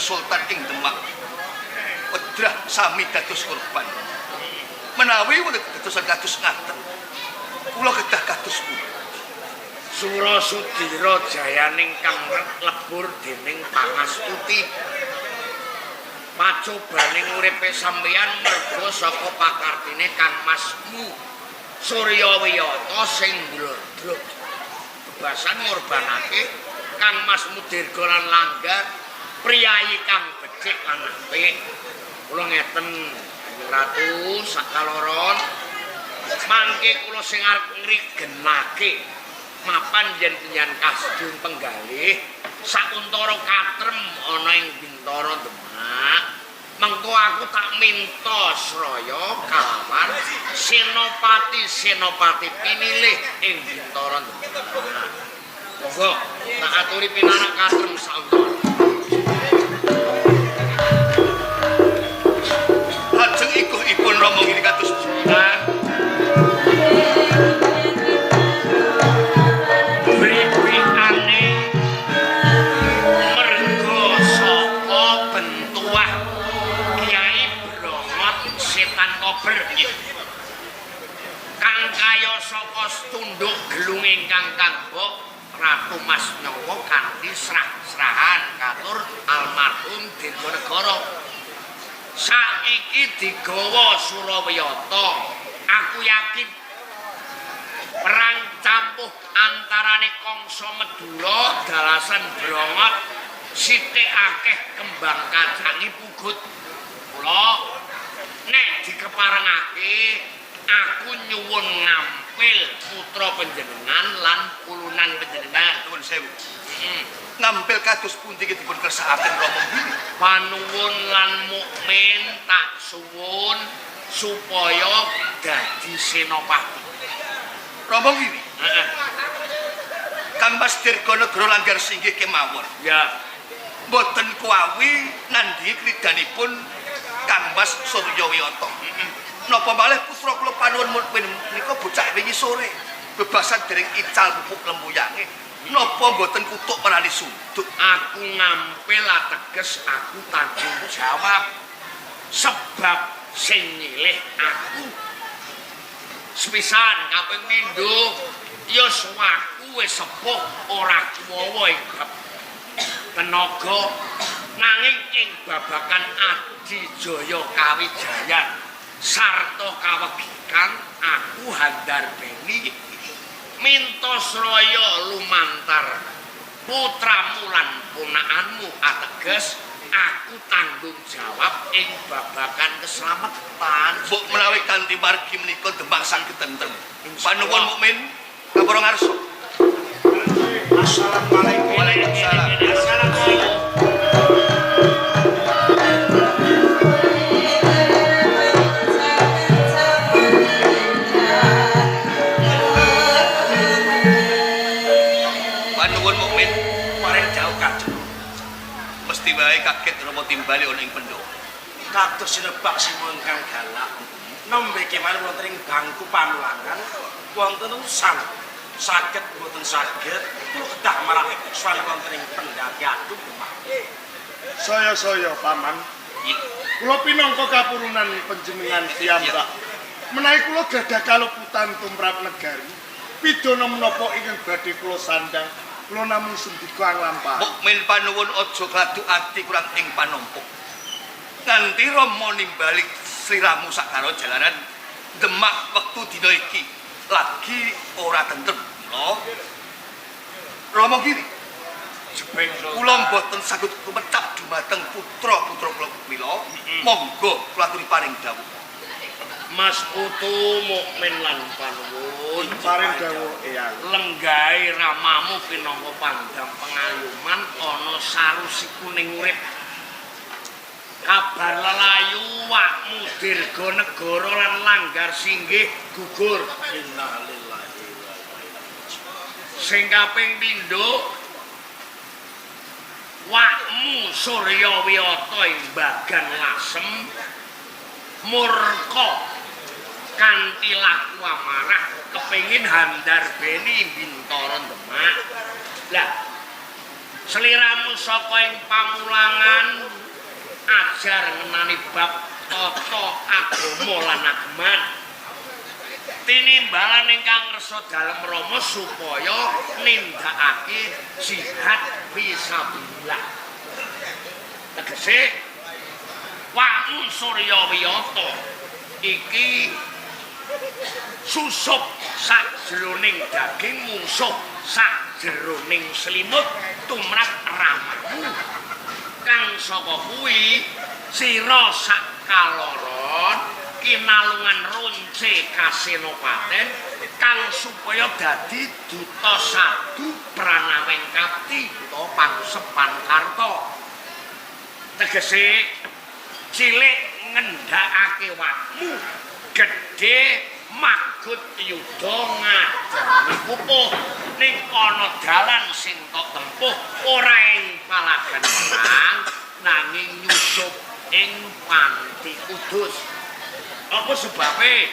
Sultan ing Demak wedrah sami dados korban. Menawi wonten kedadosan kados ngaten, kula kedah kados pundi? Surasudira jayaning kang lebur dening pangastuti. Pacobaning uripe sampeyan merga saka pakartine kangmasmu Suryawiyata sing ndrodrog. Kebasan ngorbanake kangmasmu Dirga lan Langgar, priyayi kang becik lan apik. Kula ngeten Ratu sakaloron mangke kula sing arep ngrigenake mapan yen penyan kasdung penggalih sakuntara katrem ana ing Bintara Demak. Mengko aku tak minta sraya kalawan senopati pinilih ing Bintara Demak. Monggo tak aturi pinarak katrem sauntara. Lajeng ikuhipun Rama ngini kados pundi? Kang kaya saka tunduk gelung ingkang kanggo Ratu Mas Nyawa kanthi srah-srahan katur almarhum Dirganegara. Saiki digawa Surawiyata. Aku yakin perang campuh antarane Kangsa Medura dalasan Brongot sithik akeh kembang kacangi pugut. Kula nek dikeparengake aku nyuwun ngampil putra panjenengan lan pulunan panjenengan. Nuwun sewu. Ngampil kados pundi dipun kersakaken Rama ngini? Panuwun lan mukmin tak suwun supaya dadi senopati. Rama ngini. Heeh. Kang Mas Dirganegara Langgar Singgih kemawon. Ya. Mboten kuawi nandhi kridanipun Kang Mas Suryawiyata. Napa malih putra kula panuwun mukmin menika bocah wingi sore bebasan dereng ical pupuk lembuyange. Napa mboten kutuk menali sunduk? Aku ngampil ateges aku tanggung jawab sebab sing nyilih aku. Sepisan kaping pindho ya suwaku wis sepuh ora kuwawa ing tenaga nanging ing babakan adijaya kawijayan sarta kawegikan aku handarbeni minta sraya lumantar putramu lan ponakanmu ateges aku tanggung jawab ing babagan keselamatan. Mbok menawi kanthi margi menika Demak saged tentrem. Panuwun mukmin kapura ngarsa. Assalamualaikum. Waalaikumsalam. Assalamualaikum. Panuwun mukmin paring jauh kajeng. Mesti wae kaget Rama timbali ana ing pendho. Kados sinebak simo ingkang galak. Nembe kemawon wonten ing bangku pamulangan wonten urusan saged mboten saged kula kedah marang swan wonten ing pendhaki aduh Demak. Saya paman. Kula pinangka kapurunan panjenengan piyambak. Menawi kula gadah kaluputan tumrap negari, pidana menapa ingkang badhe kula sandhang, kula namung sendika nglampah. Mukmin panuwun aja gladuk ati kurang ing panompok. Nganti Rama nimbali sliramu sakaro jalanan Demak wektu dina iki lagi ora tentrem. Rama kiri. Kula mboten saged kumecap dumateng putra-putra kula mila. Monggo kula aturi paring dawuh. Mas Putu mukmin lan panuwun Paring dawuh eyang. lenggahe ramamu pinangka pandang pengayuman ana sarusi kuning urip. Kabar lelayu wakmu Dirganegara lan Langgar Singgih gugur. Innalillahi wa Sing kaping pindho wakmu Suryawiyata ing bagan lasem murka kanthi laku amarah kepengin handarbeni Bintara Demak. Lah Sliramu saka ing pamulangan ajar ngenani bab tata agama lan ageman. Tinimbalan ingkang ngersa dalem Rama supaya nindakake jihad fisabilillah. Tegese Wakmu Suryawiyata iki susup sajroning daging mungsuh sajroning selimut tumrap ramamu kang saka kuwi sira sakaloron kinalungan ronce kasenopaten kang supaya dadi duta sadu pranaweng kapti utawa pangusepan karta tegese cilik ngendhakake wakmu gedhe magut yudha ngadani pupuh ning ana dalan sing tok tempuh ora ing palagan perang nanging nyusup ing Panti Kudus. Apa sebabe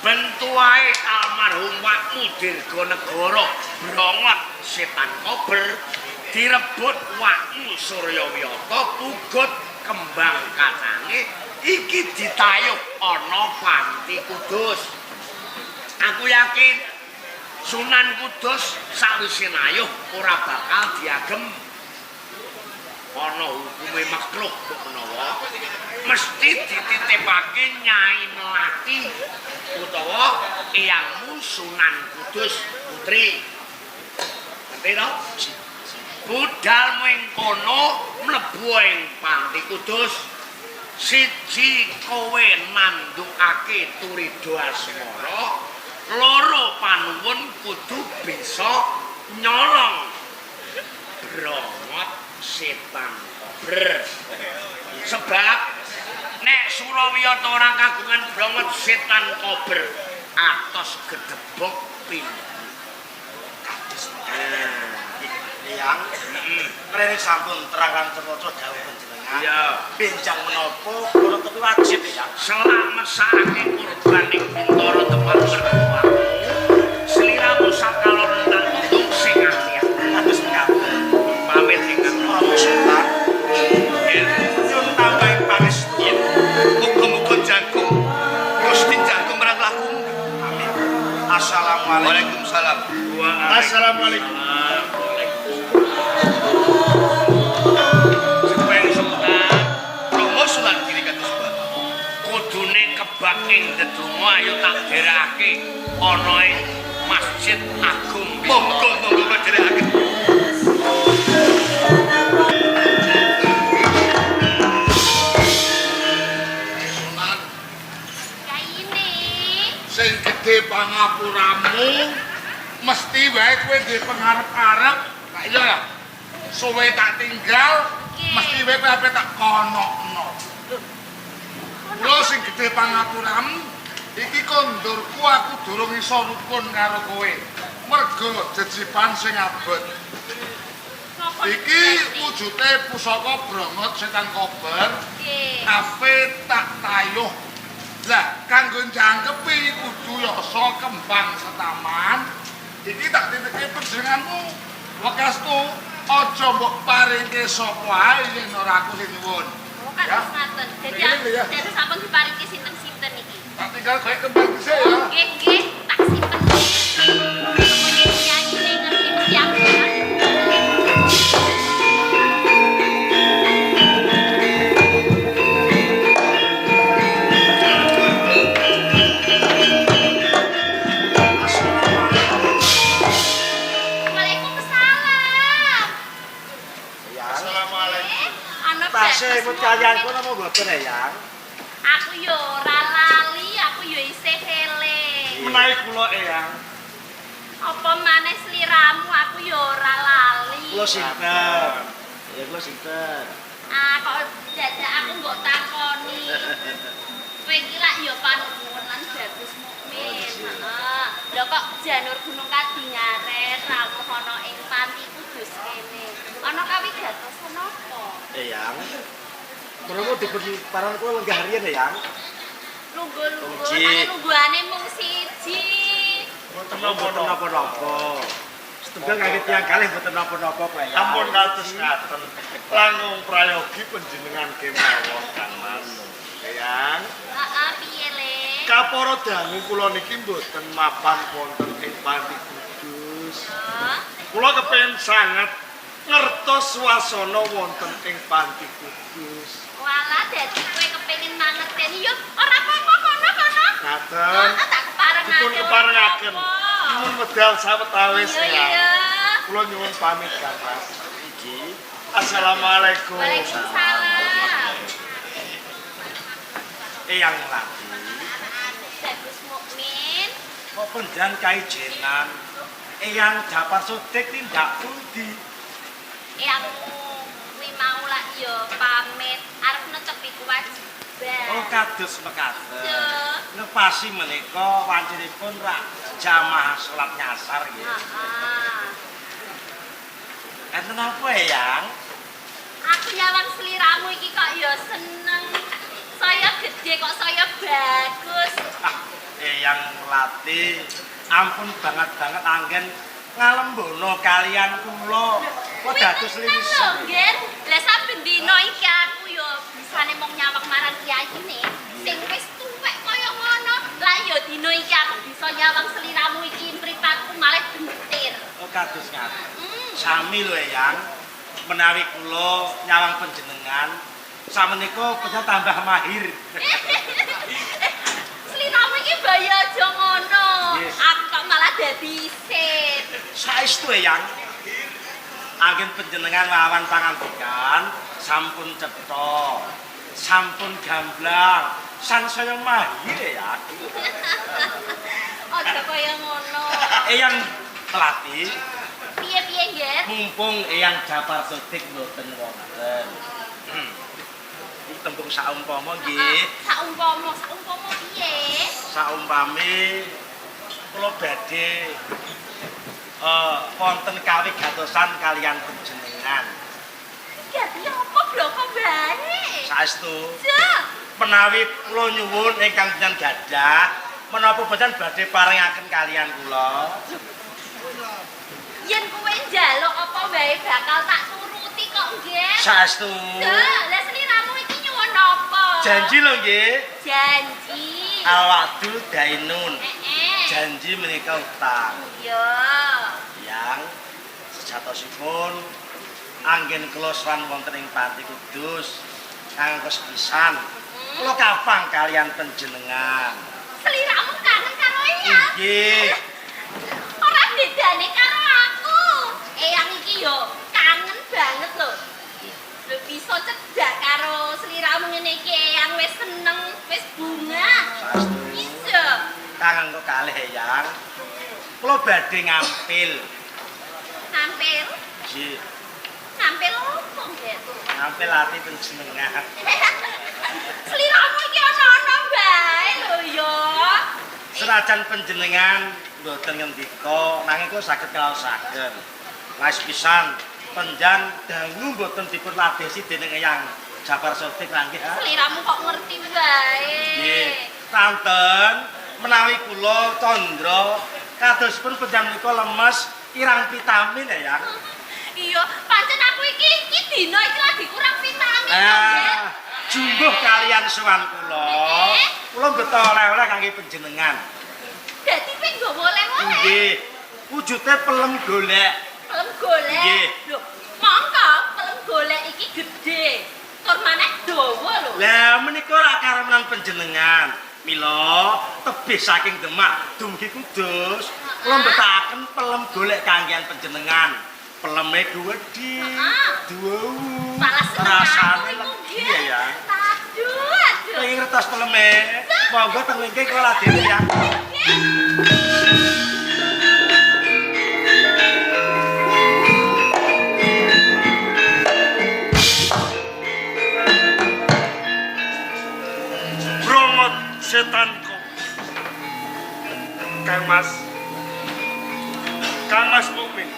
bentuae almarhum wakmu Dirganegara Brongot Setan Kober direbut wakmu Suryawiyata pugut kembang kanange iki ditayuh ana Panti Kudus. Aku yakin Sunan Kudus sawise nayuh ora bakal diagem ana hukume makruh kok menawa mesti dititipake Nyai Melati utawa eyangmu Sunan Kudus Putri. Ngerti to? Budal ing kono mlebu ing Panti Kudus. Siji kowe nandukake Turida Asmara, loro panuwun kudu bisa nyolong Brongot Setan Kober. Sebab nek Surawiyata ora kagungan Brongot Setan Kober atos gedebok pintu. Yang mrene sampun terang terwaca dawuh panjenengan. Iya. Benjang menapa kula tepi wajib ya. Selametake kurban ing Bintara tempat mertua. Sliramu sakaloron lan tunduk sing alia. Kados mekaten. Pamit ingkang Rama Sultan. Nyuwun tambahi pangestu. Muga-muga jagung Gusti jagung marang lakumu. Amin. Assalamualaikum. Waalaikumsalam. Assalamualaikum. Sepeng Sultan Rama Sunan Giri kados kudune kebak ing dedonga ayo tak derakake ana ing Masjid Agung monggo padherekaken. Sing gedhe pangapuramu mesti wae kowe ndek pengarep-arep lak iya ya suwe tak tinggal mesti wae kowe ape tak konokno lho sing gedhe pangapuramu iki kondurku aku durung iso rukun karo kowe mergo jejiban sing abot iki wujude pusaka Brongot Setan Kober ape tak tayuh. Lah, kanggo jangkepi kudu yasa kembang setaman. Iki tak titike panjenenganmu. Wekastu aja mbok paringke sapa ae yen ora aku sing nyuwun. Kan ngaten. Dadi sampun diparingke sinten-sinten iki. Tak tinggal kowe kembang dhisik ya. Nggih, tak simpen. Pokoknya nyanyi ngerti mesti aku. Tasih ikut kalian kono mau mboten ya, Yang? Aku yo ora lali, aku yo isih eling. Menawi kula Eyang, Apa maneh sliramu aku yo ora lali. kula sinten? Ya kula sinten? Ah, kok dadak aku mbok takoni. Kowe iki lak yo panuwunan Bagus Mukmin. Heeh. Lho kok janur Gunung Kadingaret rawuh ana ing Panti Kudus kene. Ana kawigatosé napa? Eyang. Menawa dipun paran kula lenggah riyen ya, Yang. Lungguh-lungguh, Ji. nanging lungguhane mung siji. Mboten napa-napa. Tunggal kangge tiyang kalih mboten napa-napa kok ya. Ampun kados ngaten. Langkung prayogi panjenengan kemawon Kang Mas. Eyang, Heeh, piye le? kapara dangu kula niki mboten mapan wonten ing Panti Kudus. Heeh. Kula kepengin sanget ngertos swasana wonten ing Panti Kudus. Walah dadi kowe kepengin mangerteni yo ora apa-apa kono. Ngaten. Tak keparengaken. Dipun keparengaken. Nyuwun medal sawetawis Iya, ya. iya. Kula nyuwun pamit Kang Mas. Iki. Assalamualaikum. Waalaikumsalam. Eyang Lati. Bagus Mukmin. Kok penjan kaijenan Eyang Japar Sodik tindak pundi? Yang kuwi mau lak yo pamit arep netepi kewajiban. Oh kados mekaten. Duh. Ngepasi menika wancinipun rak jamaah salat nyasar nggih. Heeh. Enten apa Eyang? Aku nyawang seliramu iki kok yo seneng. Saya gede kok saya bagus. Eyang Lati ampun banget anggen ngalembono kalian kula. Kok dados liris. Nggih, lah saben dina iki aku yo bisane mung nyawang marang kiyayine sing wis tuwek kaya ngono. Lah yo dina iki aku bisa nyawang seliramu iki mripatku malah bentir. Oh kados ngaten. Sami lho Eyang. Menawi kula nyawang panjenengan samenika bisa tambah mahir. Seliramu iki bayi aja ngono. Yes. Aku kok malah dadi isin. Saestu Eyang. Anggen panjenengan lawan pangandikan sampun cetha, sampun gamblang, sansaya mahir ya. Aja kaya ngono. Eyang Melati, Piye-piye nggih? mumpung Eyang Japar Sodik mboten wonten. Iki tembung saumpama nggih. Saumpama piye? Saumpami kula badhe wonten kawigatosan kalian panjenengan. Dadi apa bloko bae? Saestu Jah. menawi kula nyuwun ingkang jenengan gadah menapa boten badhe paringaken kalian kula. Yen kowe njaluk apa wae bakal tak turuti kok nggih. Saestu. Dah, lah seliramu iki nyuwun apa? Janji lho nggih. Janji. Awakdu dainun. Janji. Janji menika utang. Iya. Yang sejatosipun anggen kula sowan wonten ing Panti Kudus kanggo sepisan. Kula kapang kalian panjenengan. Seliramu kangen karo Eyang. Nggih. Ora bedane karo aku. Eyang iki yo kangen banget lho. Lho bisa cedak karo seliramu ngene iki Eyang wis seneng, wis bunga. Saestu. Bisa. Kangen kok kalih Eyang. Kula badhe ngampil. Nampil. Nggih, Nampil opo nggih? ngampil ati panjenengan. Seliramu iki ana-ana bae lho ya. Senajan panjenengan mboten ngendika nanging kok saged kaosaken. Wis pisan penjan dangu mboten dipun ladesi dening Eyang Japar Sodik nggih. Seliramu kok ngerti bae. Nggih, Tanten menawi kula Candra kadosipun penjan menika lemes irang vitamin ya. Iya, pancen aku iki dina iki lagi kurang vitamin kok, nggih. Jumbuh kalian sowan kula. Kula mboten oleh-oleh kangge panjenengan. Dadi kowe nggawa oleh-oleh. Nggih. Wujude pelem golek. Pelem golek. Nggih. Lho, mongko pelem golek iki gedhe. Tur maneh dawa lho. Lah menika ora karemenan panjenengan. Mila tebih saking Demak dumugi Kudus. Kula mbetahaken pelem golek kanggean panjenengan. Peleme gedhi. Duwu. Malah Rasane seneng legi ya. Aduh. Pengen ngertos peleme. Monggo teng mriki kula ladeni ya. Bromot setanku. Kang Mas Mukmin.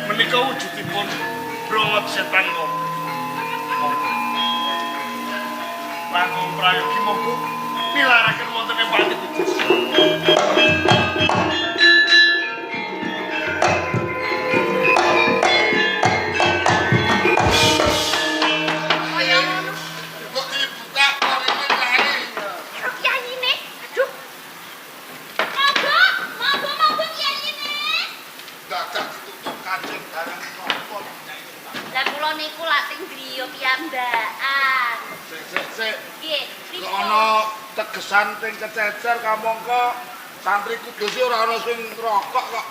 Menika wujudipun bromot setan kok. Langkung prayogi monggo nilaraken wonten ing Pati Kudus. Kaya ngono. Kok dibuka kok ini lari. Karo kiyayine. Aduh. Monggo kiyayine. Dadak ditutup kancing barang nopo. Lah kula niku lak teng griya piyambakan. Sik. Nggih, Kok ana tegesan ping kececer kamangka santri kudus ora ana sing ngrokok kok.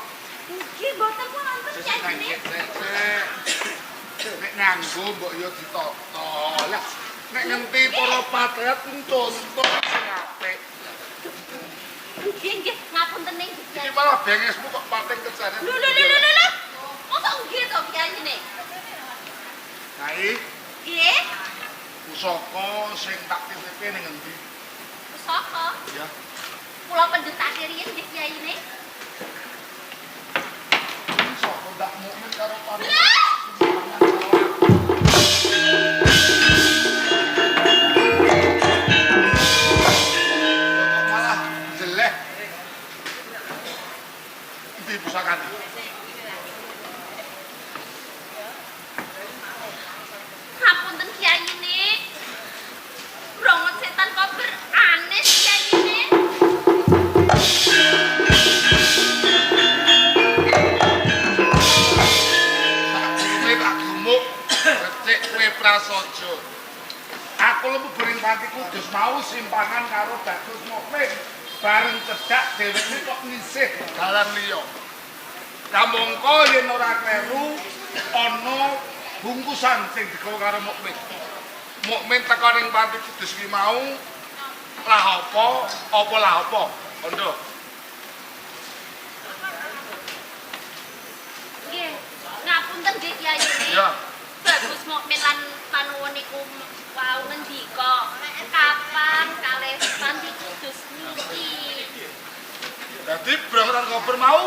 nggih mboten kula nonton kiyayine. Nek nganggo mbok yo ditata. Lah nek ngenti para patriot contoh sing apik. Nggih, ngapunten ning Iki kiyayine. malah bengesmu kok pating kecane. Lho. Mosok nggih to kiyayine? Kai Nggih. pusaka sing tak titipe ning endi? Pusaka. Ya. Kula pendhetake riyen nggih kiyayine. Pusaka ndak mukmin karo para malah jelek. Endi pusakane? Ngapunten kiyayine. Brongot setan kober aneh kiyayine. Sakjroning tak gemuk becik kowe prasaja. Aku lebu bering Pati Kudus mau simpangan karo Bagus Mukmin. Bareng cedhak dheweke kok nisih dalan liya. Kamangka yen ora kleru ana bungkusan sing digawa karo Mukmin. Mukmin teko ning Pati Kudus ki mau lah apa? Kondo. Nggih. Ngapunten nggih kiyayine. Ya. Bagus Mukmin lan panuwun niku wau ngendika kapan kalih Pati Kudus niki. Dadi brangkatan kober mau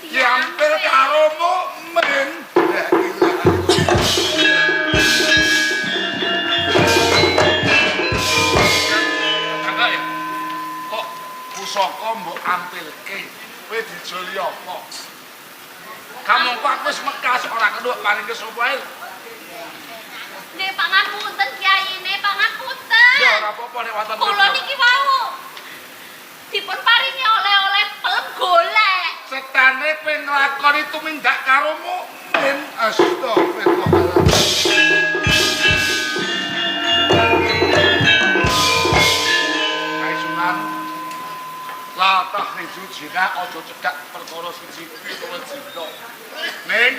diampil karo Mukmin. La ilaha illallah. Ya. Kok pusaka mbok ampilke? Kowe dijoli apa? Kamangka aku wis mekas ora keduk paling sapa ae. Nggih pangapunten kiyayine, pangapunten. Ya ora apa-apa nek wonten Kula niki wau dipun paringi oleh-oleh pelem golek. setane kowe nglakoni tumindak karo Mukmin. Astagfirullahaladzim. Hai Sunan, la tahriju jina aja cedhak perkara siji utawa jina. Ning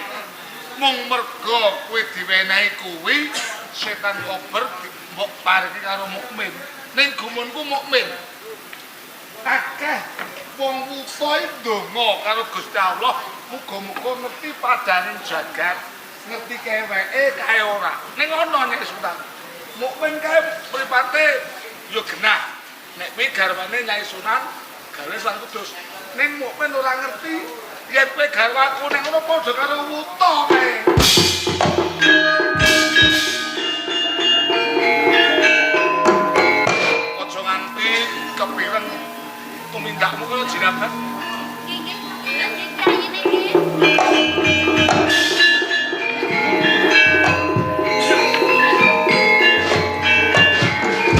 mung mergo kowe diwenehi kuwi setan kober mbok paringi karo Mukmin. Ning gumunku Mukmin. Akeh wong wuta ndonga karo Gusti Allah, muga-muga ngerti padaning jagat, ngerti keweke kae ora. Ning ana nek Sultan. Mukmin kae mripate ya genah. Nek kowe garwane Nyai Sunan, gawe Sang Kudus. Ning Mukmin ora ngerti yen kowe garwaku ning ngono padha karo wuta kae. Aja nganti kepireng tumindakmu kaya jinabat. Nggih, nggih kiyayine nggih.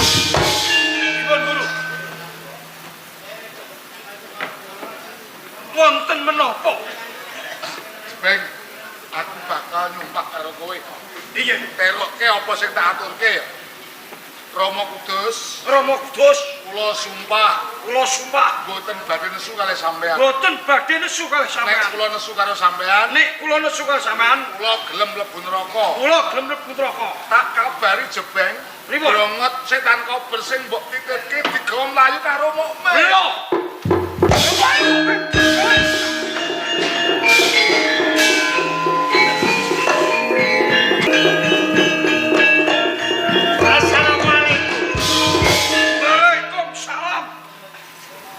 Dipun Guru. Wonten menapa? Beng, aku bakal nyumpah karo kowe. Iya, Terokke apa sing tak aturke ya. Rama Kudus, Rama Kudus, kula sumpah kula sumpah mboten badhe nesu kalih sampean. boten badhe nesu kalih Nek sampean. kula nesu karo sampean, Nek kula nesu kalih sampean, kula gelem mlebu neraka. kula gelem mlebu neraka. Tak kabari jebeng, Pripun? brongot setan kober sing mbok titipke digawa mlayu karo Mukmin. Lho. Assalamualaikum. Waalaikumsalam.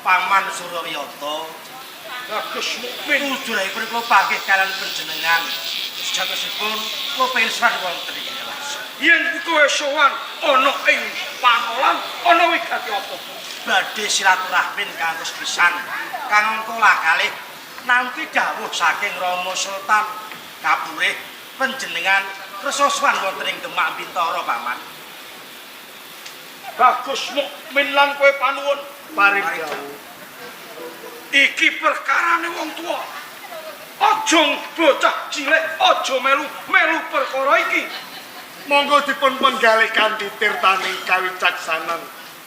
Paman Suryawiyata. Bagus Mukmin. Ujuripun kula panggih kalian panjenengan. Sejatosipun kula pengin sareng wonten ing kelas. yen kowe sowan ana ing Panolan ana wigati apa? Badhe silaturahmi kanggo pisan. Kang kula kalih nampi dawuh saking Rama Sultan Kapurih panjenengan kersa sowan wonten ing Demak Bintara paman. Bagus mukmin lan kowe panuwun paring dawuh. Iki perkarane wong tuwa. Aja bocah cilik, aja melu perkara iki. Monggo dipun penggalih kanthi tirtaning kawicaksanan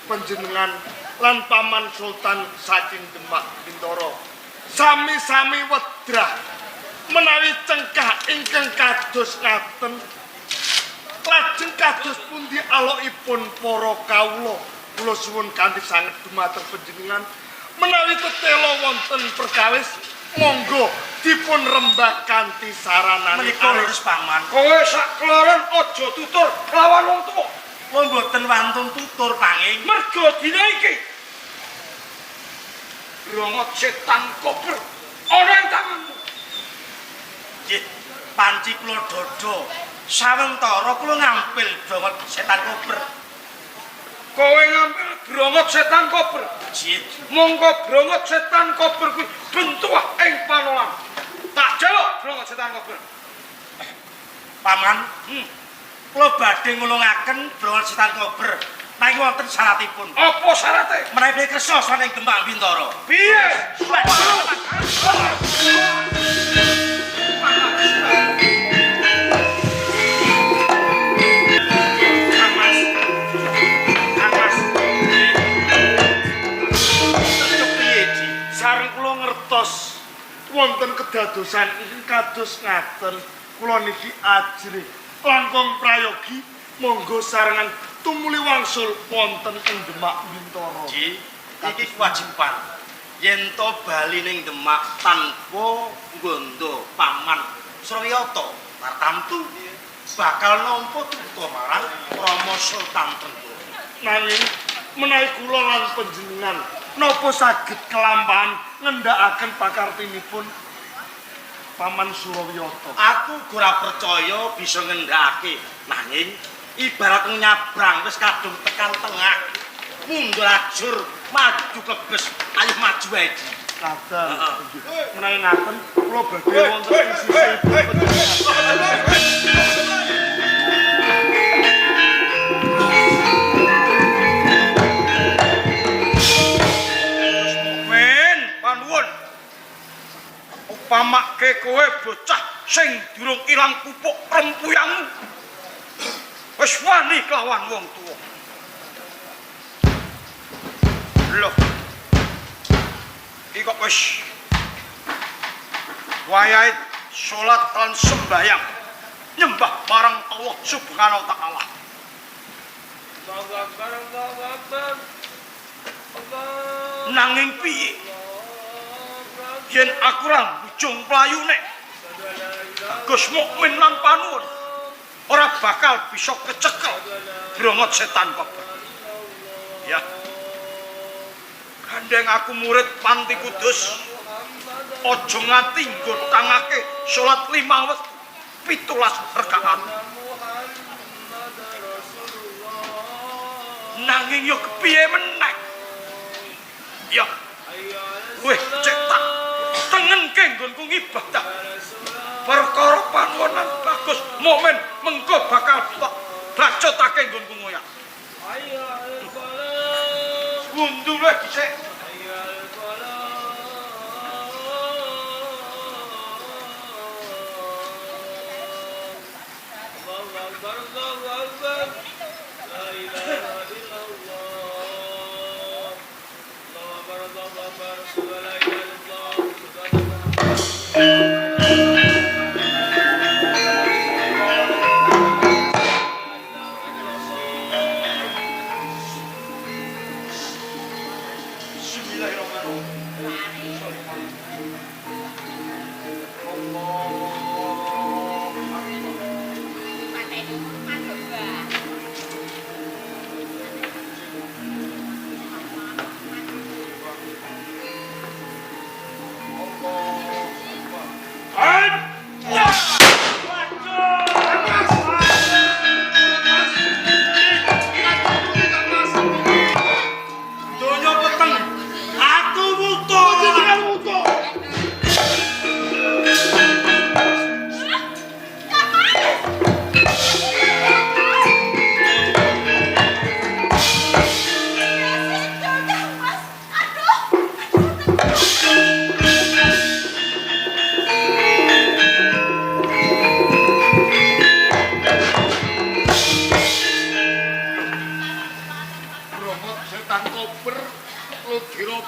panjenengan lan Paman Sultan saking Demak Bintara. Sami-sami wedrah menawi cengkah ingkang kados ngaten. Lajeng kados pundi alokipun para kawula. Kula suwun kanthi sanget dumateng panjenengan menawi tetela wonten perkawis monggo dipun rembah kanthi saranane menika lurus paman. Kowe sak kloron aja tutur lawan wong tuwa. Kula mboten wantun tutur nanging merga dina iki Brongot setan kober ana ing tanganmu. Nggih, panci kula dodo. Sawentara kula ngampil brongot setan kober. Kowe ngampil brongot setan kober. Nggih, monggo brongot setan kober kuwi bentuah ing Panolan. Tak jaluk brongot setan kober. Paman, kula badhe ngulungaken brongot setan kober. Nanging wonten syaratipun. Apa syarate? Menawi kersa saking Demak Bintara. Piye? Sareng kula ngertos wonten kedadosan ingkang kados ngaten. Kula niki ajrih langkung prayogi monggo sarengan tumuli wangsul wonten ing Demak Bintara. Nggih, iki kewajiban. Yen to bali ning Demak tanpa nggondo Paman Suryata tartamtu bakal nampa tuga marang Rama Sultan Trenggalek. Nanging menawi kula lan panjenengan napa saged kelampahan ngendhakaken pakartinipun Paman Suryata. Aku ora percaya bisa ngendhakake, nanging ibarat nyabrang wis kadung tekan tengah. Mundur ajur, maju kebes, ayo maju wae. Kadang menawi ngaten kula badhe wonten ing sisih panjenengan. Upamake kowe bocah sing durung ilang pupuk rempuyangmu wis wani kelawan wong tuwa. Loh, iki kok wis wayahe salat lan sembahyang nyembah marang Allah Subhanahu wa taala. Nanging piye yen aku ra bujung playune Gus Mukmin lan panuwun ora bakal bisa kecekel brongot setan kober. Ya, gandeng aku murid Panti Kudus aja ngati nggo tangake salat 5 wektu 17 rakaat. Nanging yo kepiye meneh? Ya, weh cetak tengenke nggonku ngibadah. Perkara panuwunan Bagus Mukmin mengko bakal tak bacotake nggonku ngoyak. Mundur wae dhisik.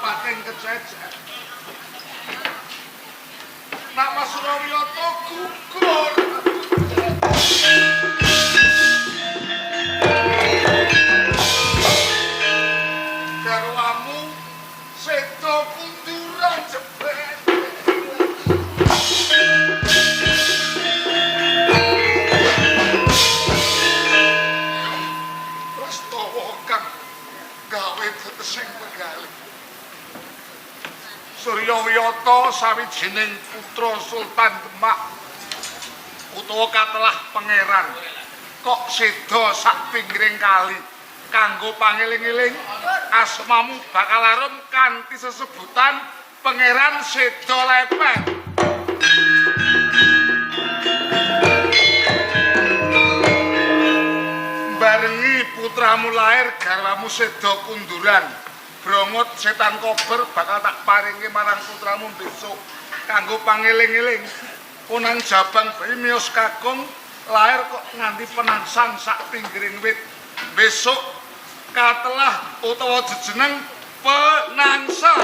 pating kececer. Nama Surawiyoto gugur. Garwamu sedo kunduran jebret. Prastawa kang gawe tetesing pegalih. Suryawiyata sawijining putra Sultan Demak utawa katelah pangeran kok seda sak pinggiring kali kanggo pangeling-eling asmamu bakal arum kanthi sesebutan Pangeran Seda Lepeh. Barengi putramu lahir garwamu seda kunduran. Brongot setan kober bakal tak paringi marang putramu besok kanggo pangeling-eling. Punan jabang bayi miyos kakung lahir kok nganti penangsan sak pinggiring wit. Besok katelah utawa jejeneng penangsa.